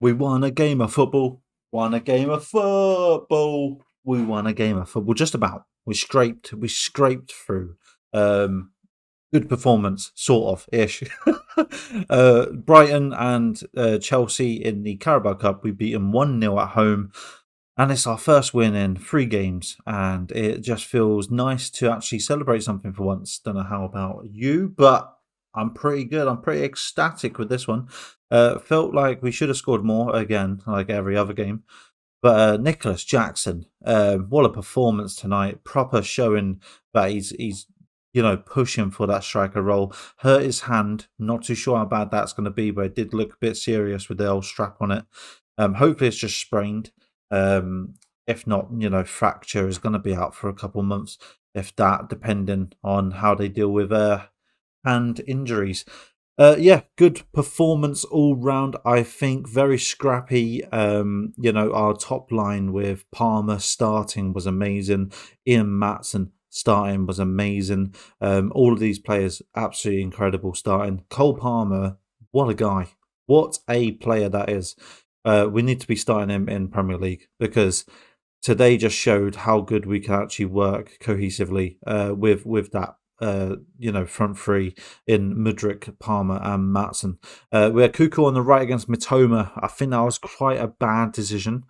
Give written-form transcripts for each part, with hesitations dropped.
We won a game of football. Won a game of football. We won a game of football. Just about. We scraped through. Um, Good performance, sort of ish. Brighton and Chelsea in the Carabao Cup. We beat them 1-0 at home. And it's our first win in 3 games. And it just feels nice to actually celebrate something for once. Don't know how about you, but I'm pretty good. I'm pretty ecstatic with this one. Felt like we should have scored more again, like every other game. But Nicholas Jackson, what a performance tonight! Proper showing that he's pushing for that striker role. Hurt his hand. Not too sure how bad that's going to be, but it did look a bit serious with the old strap on it. Hopefully it's just sprained. If not, fracture is going to be out for a couple months, if that, depending on how they deal with hand injuries. Yeah, good performance all round. I think very scrappy. Our top line with Palmer starting was amazing. Ian Matson starting was amazing. All of these players absolutely incredible starting. Cole Palmer, what a guy! What a player that is. We need to be starting him in Premier League because today just showed how good we can actually work cohesively with that front three in Mudryk, Palmer, and Matson. We had Kuku on the right against Mitoma. I think that was quite a bad decision.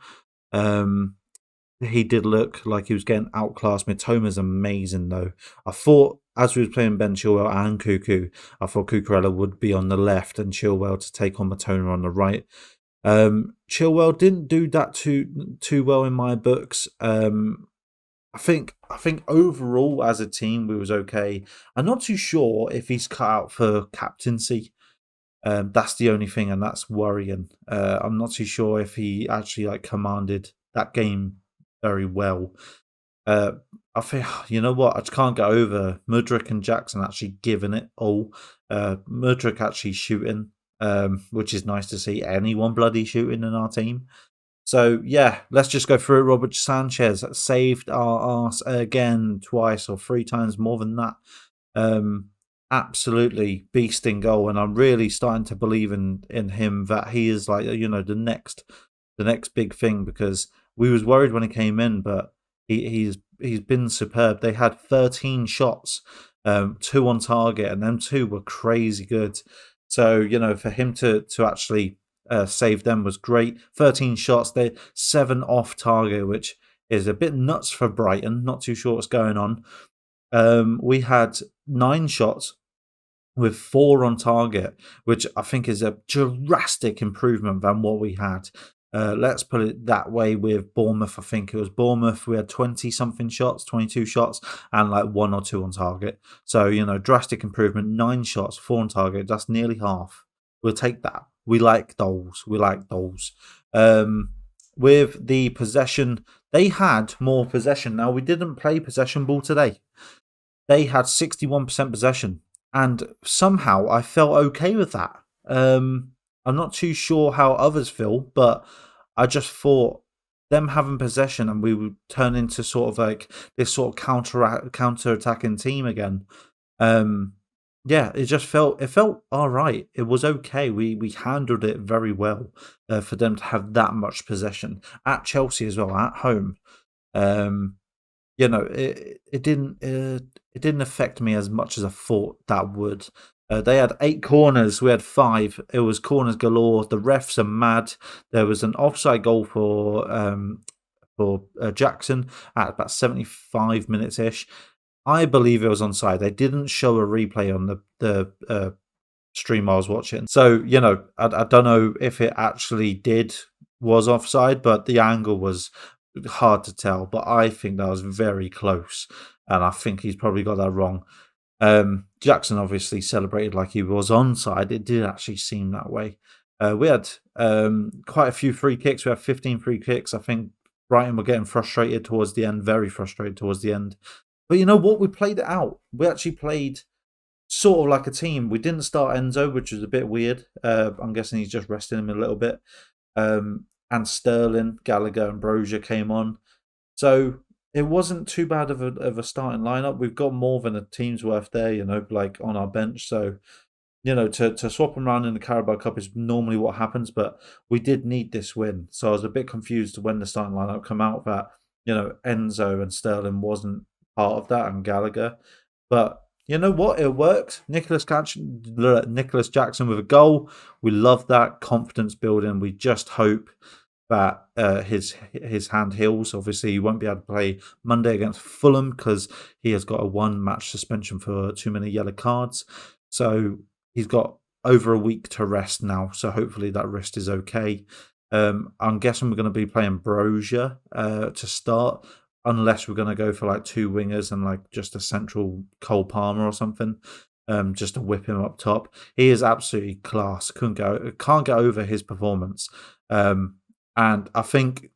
He did look like he was getting outclassed. Mitoma's amazing though. I thought as we was playing Ben Chilwell and Kuku, I thought Cucurella would be on the left and Chilwell to take on Mitoma on the right. Chilwell didn't do that too well in my books. I think overall as a team we was okay. I'm not too sure if he's cut out for captaincy. That's the only thing, and that's worrying. I'm not too sure if he actually commanded that game very well. I think you know what I just can't get over Mudryk and Jackson actually giving it all. Mudryk actually shooting, which is nice to see anyone bloody shooting in our team. So yeah, let's just go through it. Robert Sanchez saved our ass again twice or 3 times more than that. Absolutely beasting goal, and I'm really starting to believe in him that he is the next big thing because we was worried when he came in, but he's been superb. They had 13 shots, 2 on target, and them 2 were crazy good. So for him to actually save them was great. 13 shots, they 7 off target, which is a bit nuts for Brighton. Not too sure what's going on. We had 9 shots with 4 on target, which I think is a drastic improvement than what we had. Let's put it that way with Bournemouth. I think it was Bournemouth. We had 20 something shots, 22 shots, and 1 or 2 on target. So, drastic improvement. 9 shots, 4 on target. That's nearly half. We'll take that. We like those. With the possession, they had more possession. Now, we didn't play possession ball today. They had 61% possession. And somehow I felt okay with that. I'm not too sure how others feel, but I just thought them having possession and we would turn into sort of this sort of counter attacking team again. Yeah, it felt all right. It was okay. We handled it very well for them to have that much possession at Chelsea as well at home. It didn't affect me as much as I thought that would. They had 8 corners. We had 5. It was corners galore. The refs are mad. There was an offside goal for Jackson at about 75 minutes ish. I believe it was onside. They didn't show a replay on the stream I was watching. So I don't know if it actually was offside, but the angle was hard to tell. But I think that was very close, and I think he's probably got that wrong. Jackson obviously celebrated like he was onside. It did actually seem that way. We had quite a few free kicks. We had 15 free kicks. I think Brighton were getting frustrated towards the end, very frustrated towards the end. But you know what? We played it out. We actually played sort of like a team. We didn't start Enzo, which was a bit weird. I'm guessing he's just resting him a little bit. And Sterling, Gallagher, and Brozier came on. So it wasn't too bad of a starting lineup. We've got more than a team's worth there, on our bench. So to swap them around in the Carabao Cup is normally what happens, but we did need this win. So I was a bit confused when the starting lineup come out that, Enzo and Sterling wasn't part of that and Gallagher. But you know what? It worked. Nicholas Jackson with a goal. We love that confidence building. We just hope that his hand heals. Obviously, he won't be able to play Monday against Fulham because he has got a 1-match suspension for too many yellow cards. So he's got over a week to rest now. So hopefully that rest is okay. I'm guessing we're going to be playing Brozier to start, unless we're going to go for like 2 wingers and like just a central Cole Palmer or something, just to whip him up top. He is absolutely class. Can't get over his performance. And I think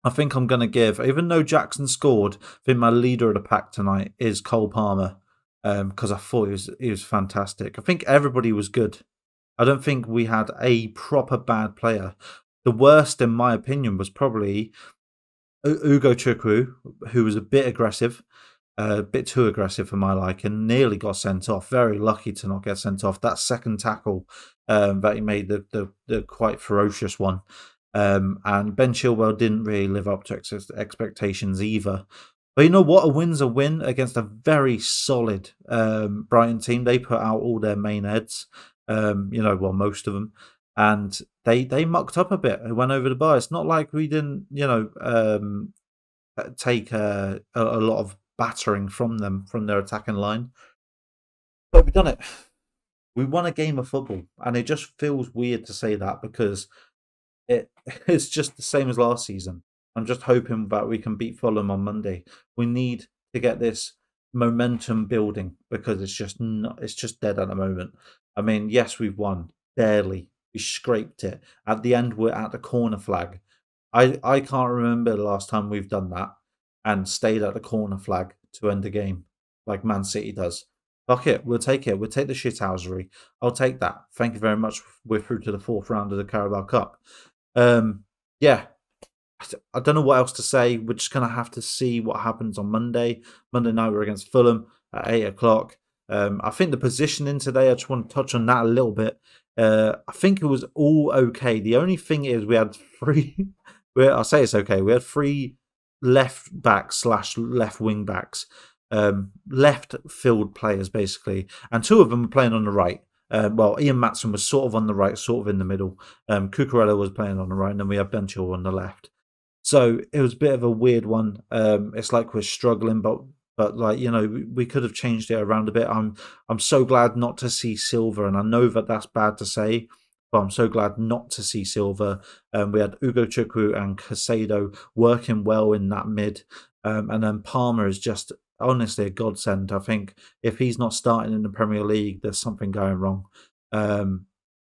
I'm going to give, even though Jackson scored, I think my leader of the pack tonight is Cole Palmer, because I thought he was fantastic. I think everybody was good. I don't think we had a proper bad player. The worst, in my opinion, was probably Ugo Chukwu, who was a bit aggressive, a bit too aggressive for my liking, nearly got sent off. Very lucky to not get sent off. That second tackle that he made, the quite ferocious one. And Ben Chilwell didn't really live up to expectations either. But you know what? A win's a win against a very solid Brighton team. They put out all their main heads, most of them. And they mucked up a bit. They went over the bar. It's not like we didn't, take a lot of battering from them, from their attacking line. But we've done it. We won a game of football. And it just feels weird to say that because it's just the same as last season. I'm just hoping that we can beat Fulham on Monday. We need to get this momentum building because it's just dead at the moment. I mean, yes, we've won barely. We scraped it. At the end, we're at the corner flag. I can't remember the last time we've done that and stayed at the corner flag to end the game like Man City does. Fuck it, we'll take it. We'll take the shithousery. I'll take that. Thank you very much. We're through to the 4th round of the Carabao Cup. Yeah, I don't know what else to say. We're just going to have to see what happens on Monday. Monday night, we're against Fulham at 8 o'clock. I think the positioning today, I just want to touch on that a little bit. I think it was all okay. The only thing is we had 3... I'll say it's okay. We had 3 left backs / left wing backs. Left field players, basically. And 2 of them were playing on the right. Ian Maatsen was sort of on the right, sort of in the middle. Cucurella was playing on the right, and then we have Ben Chilwell on the left. So it was a bit of a weird one. It's like we're struggling, but we could have changed it around a bit. I'm so glad not to see Silva, and I know that that's bad to say, but I'm so glad not to see Silva. We had Ugo Chukwu and Caicedo working well in that mid, and then Palmer is just honestly a godsend. I think if he's not starting in the Premier League, there's something going wrong.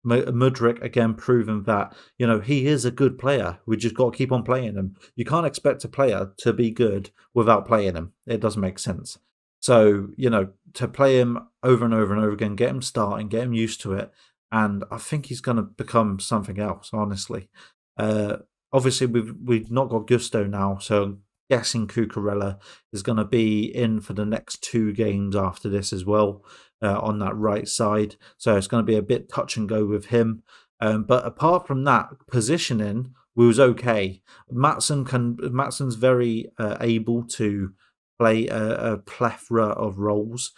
Mudryk again proving that he is a good player. We just got to keep on playing him. You can't expect a player to be good without playing him. It doesn't make sense. So to play him over and over and over again, get him starting, get him used to it, and I think he's going to become something else. Honestly, obviously we've not got Gusto now, so I'm guessing Cucurella is going to be in for the next 2 games after this as well. On that right side, so it's going to be a bit touch and go with him. But apart from that, positioning was okay. Maatsen's very able to play a plethora of roles,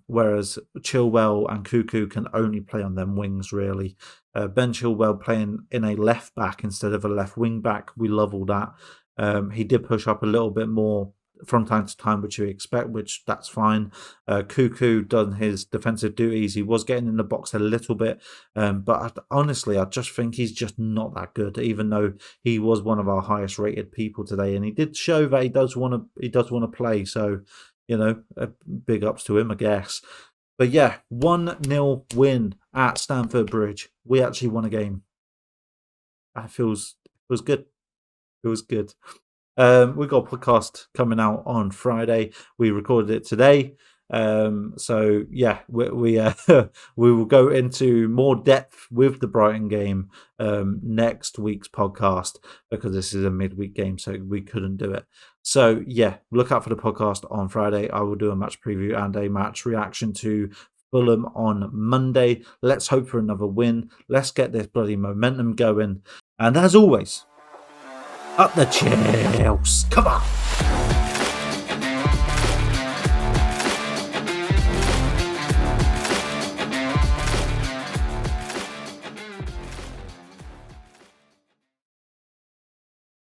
whereas Chilwell and Cuckoo can only play on them wings really. Ben Chilwell playing in a left back instead of a left wing back. We love all that. He did push up a little bit more from time to time, which you expect, which that's fine. Cuckoo done his defensive duties. He was getting in the box a little bit, but honestly, I just think he's just not that good. Even though he was one of our highest rated people today, and he did show that he does want to play. So, big ups to him, I guess. But yeah, 1-0 win at Stamford Bridge. We actually won a game. It feels good. It was good. We've got a podcast coming out on Friday. We recorded it today. So yeah, we will go into more depth with the Brighton game next week's podcast, because this is a midweek game, so we couldn't do it. So yeah, look out for the podcast on Friday. I will do a match preview and a match reaction to Fulham on Monday. Let's hope for another win. Let's get this bloody momentum going. And as always, up the Chelsea. Come on.